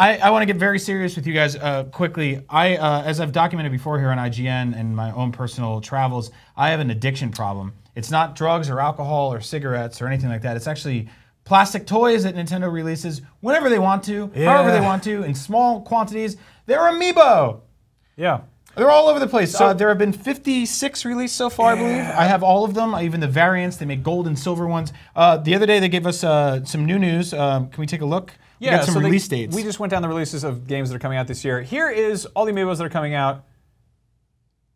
I want to get very serious with you guys quickly. As I've documented before here on IGN and my own personal travels, I have an addiction problem. It's not drugs or alcohol or cigarettes or anything like that. It's actually plastic toys that Nintendo releases whenever they want to, however they want to, in small quantities. They're Amiibo. Yeah. They're all over the place. So, there have been 56 released so far, I believe. I have all of them, even the variants. They make gold and silver ones. The other day, they gave us some new news. Can we take a look? Yeah, we got some release dates. We just went down the releases of games that are coming out this year. Here is all the Amiibos that are coming out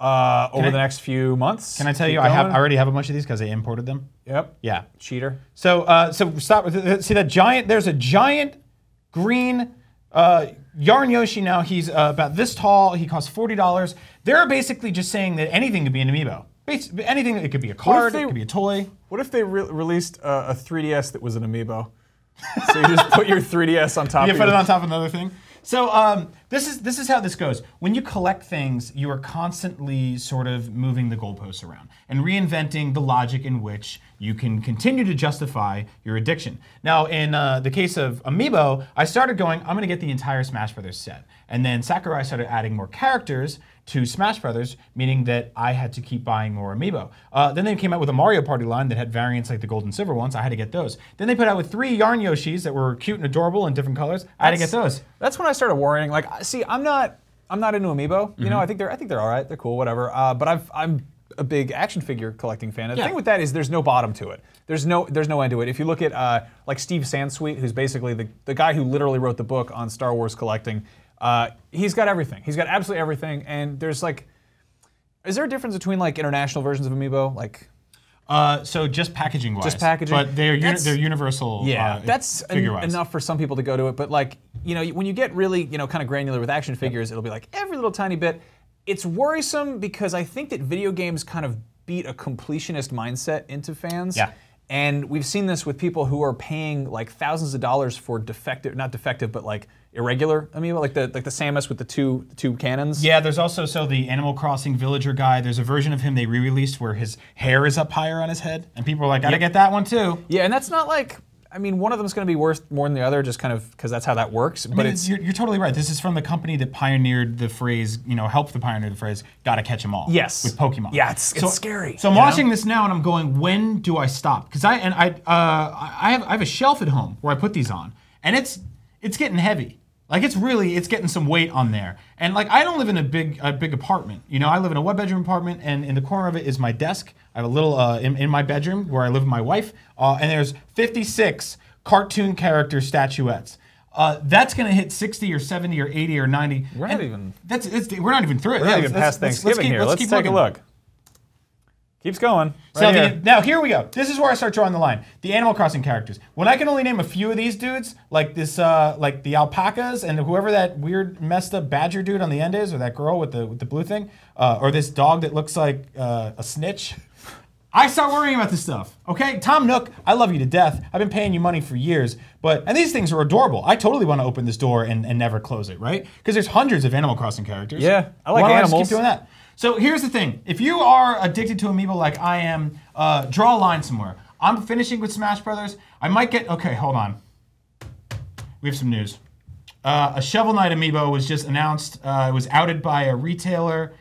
over the next few months. Can I tell you, I already have a bunch of these because I imported them. Yep. Yeah. Cheater. So stop. See that giant? There's a giant green Yarn Yoshi now. He's about this tall. He costs $40. They're basically just saying that anything could be an Amiibo. Anything. It could be a card. It could be a toy. What if they released a 3DS that was an Amiibo? So you just put your 3DS on top. You put it on top of another thing. So this is how this goes. When you collect things, you are constantly sort of moving the goalposts around and reinventing the logic in which you can continue to justify your addiction. Now, in the case of Amiibo, I started going, I'm going to get the entire Smash Brothers set. And then Sakurai started adding more characters to Smash Brothers, meaning that I had to keep buying more Amiibo. Then they came out with a Mario Party line that had variants like the gold and silver ones. I had to get those. Then they put out with 3 Yarn Yoshis that were cute and adorable in different colors. I had to get those. That's when I started worrying. Like, see, I'm not into Amiibo. You know, I think they're all right. They're cool, whatever. But I'm a big action figure collecting fan. And the thing with that is there's no bottom to it. There's no end to it. If you look at like Steve Sansweet, who's basically the guy who literally wrote the book on Star Wars collecting. He's got everything. He's got absolutely everything. And there's like, is there a difference between like international versions of Amiibo? Like, so just packaging wise. Just packaging. But they're universal. Yeah, that's enough for some people to go to it. But like, you know, when you get really, you know, kind of granular with action figures, it'll be like every little tiny bit. It's worrisome because I think that video games kind of beat a completionist mindset into fans. Yeah. And we've seen this with people who are paying like thousands of dollars for defective, not defective, but like irregular Amiibo, like the Samus with the two cannons. Yeah, there's also the Animal Crossing villager guy. There's a version of him they re-released where his hair is up higher on his head, and people are like, gotta get that one too. Yeah, and that's not like, I mean, one of them is going to be worth more than the other, just kind of because that's how that works. But you're totally right. This is from the company that pioneered the phrase, you know, helped to pioneer the phrase, gotta catch them all. Yes. With Pokemon. Yeah, it's scary. So I'm watching this now and I'm going, when do I stop? Because I have a shelf at home where I put these on, and it's getting heavy. Like it's getting some weight on there. And like I don't live in a big apartment. You know, I live in a one-bedroom apartment, and in the corner of it is my desk. I have a little in my bedroom where I live with my wife, and there's 56 cartoon character statuettes. That's gonna hit 60 or 70 or 80 or 90. We're not even through it. We're not even past Thanksgiving here. Let's take a look. Keeps going. Now here we go. This is where I start drawing the line. The Animal Crossing characters. When I can only name a few of these dudes, like this, like the alpacas and whoever that weird messed up badger dude on the end is, or that girl with the blue thing, or this dog that looks like a snitch. I start worrying about this stuff. Okay, Tom Nook, I love you to death. I've been paying you money for years, and these things are adorable. I totally want to open this door and never close it, right? Because there's hundreds of Animal Crossing characters. Yeah, I like animals. Why don't I just keep doing that? So here's the thing. If you are addicted to Amiibo like I am, draw a line somewhere. I'm finishing with Smash Brothers. I might get, okay, hold on. We have some news. A Shovel Knight Amiibo was just announced. It was outed by a retailer.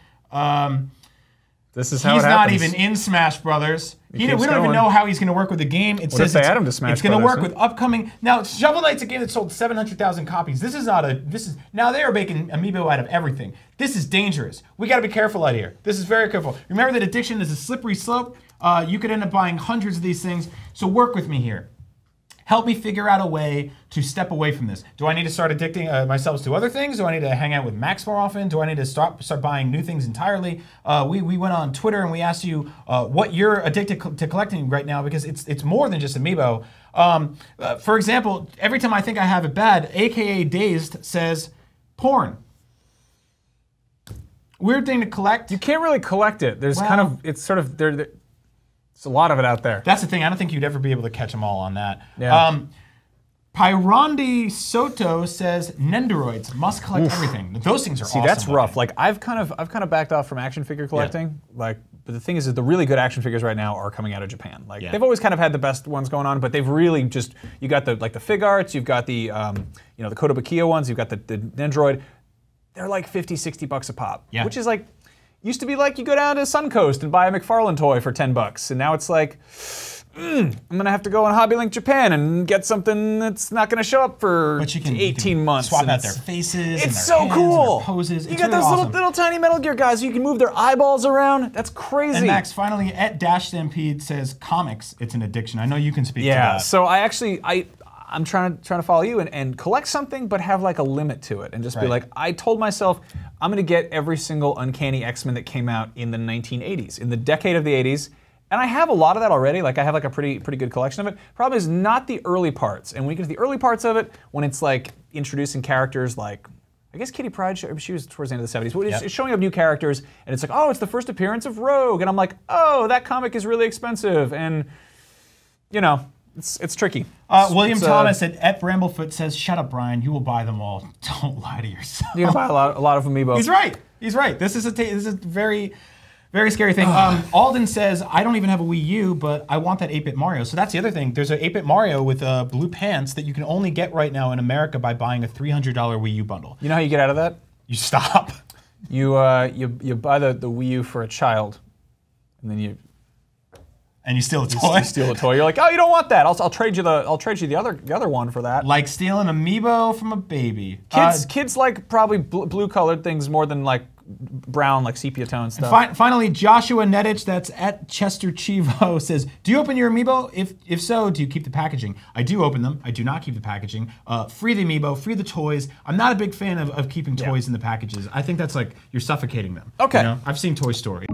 This is how he's it not happens. even in Smash Brothers. We don't even know how he's going to work with the game. It says they add him to Smash it's going to Brothers, work with upcoming. Now, Shovel Knight's a game that sold 700,000 copies. This is not a. This is now they are making Amiibo out of everything. This is dangerous. We got to be careful out here. This is very careful. Remember that addiction is a slippery slope. You could end up buying hundreds of these things. So work with me here. Help me figure out a way to step away from this. Do I need to start addicting myself to other things? Do I need to hang out with Max more often? Do I need to start buying new things entirely? We went on Twitter and we asked you what you're addicted to collecting right now, because it's more than just Amiibo. For example, every time I think I have it bad, AKA Dazed says porn. Weird thing to collect. You can't really collect it. There's kind of, it's sort of, there's a lot of it out there. That's the thing. I don't think you'd ever be able to catch them all on that. Yeah. Pyrondi Soto says Nendoroids must collect everything. Those things are awesome. See, that's rough. Like I've kind of backed off from action figure collecting. Like, but the thing is that the really good action figures right now are coming out of Japan. Like they've always kind of had the best ones going on, but they've really just you got the Fig Arts, you've got the you know, the Kotobukiya ones, you've got the Nendoroid. They're like $50-$60 a pop, which is like used to be like you go down to Suncoast and buy a McFarlane toy for $10, and now it's like. I'm gonna have to go on HobbyLink Japan and get something that's not gonna show up for 18 months. Swap out their faces. It's so cool. Their poses. You got those little tiny Metal Gear guys. You can move their eyeballs around. That's crazy. And Max, finally, at Dash Stampede says comics. It's an addiction. I know you can speak to that. Yeah. So I'm trying to follow you and collect something, but have like a limit to it, and just be like, I told myself I'm gonna get every single Uncanny X-Men that came out in the 1980s, in the decade of the 80s. And I have a lot of that already. Like I have like a pretty good collection of it. Problem is not the early parts. And when you get to the early parts of it, when it's like introducing characters like, I guess Kitty Pryde, she was towards the end of the 70s. But it's showing up new characters, and it's like, oh, it's the first appearance of Rogue. And I'm like, oh, that comic is really expensive. And, you know, it's tricky. William Thomas at Bramblefoot says, shut up, Brian. You will buy them all. Don't lie to yourself. You're going to buy a lot of Amiibo. He's right. He's right. This is a very... Very scary thing. Alden says, I don't even have a Wii U, but I want that 8-bit Mario. So that's the other thing. There's an 8-bit Mario with blue pants that you can only get right now in America by buying a $300 Wii U bundle. You know how you get out of that? You stop. You buy the Wii U for a child, and then you steal the toy. You steal the toy. You're like, oh, you don't want that. I'll trade you the other one for that. Like stealing Amiibo from a baby. Kids like probably blue colored things more than like brown, like sepia tone stuff. Finally, Joshua Nedich, that's at Chester Chivo, says, do you open your Amiibo? If so, do you keep the packaging? I do open them. I do not keep the packaging. Free the Amiibo, free the toys. I'm not a big fan of keeping toys in the packages. I think that's like, you're suffocating them. Okay. You know? I've seen Toy Story.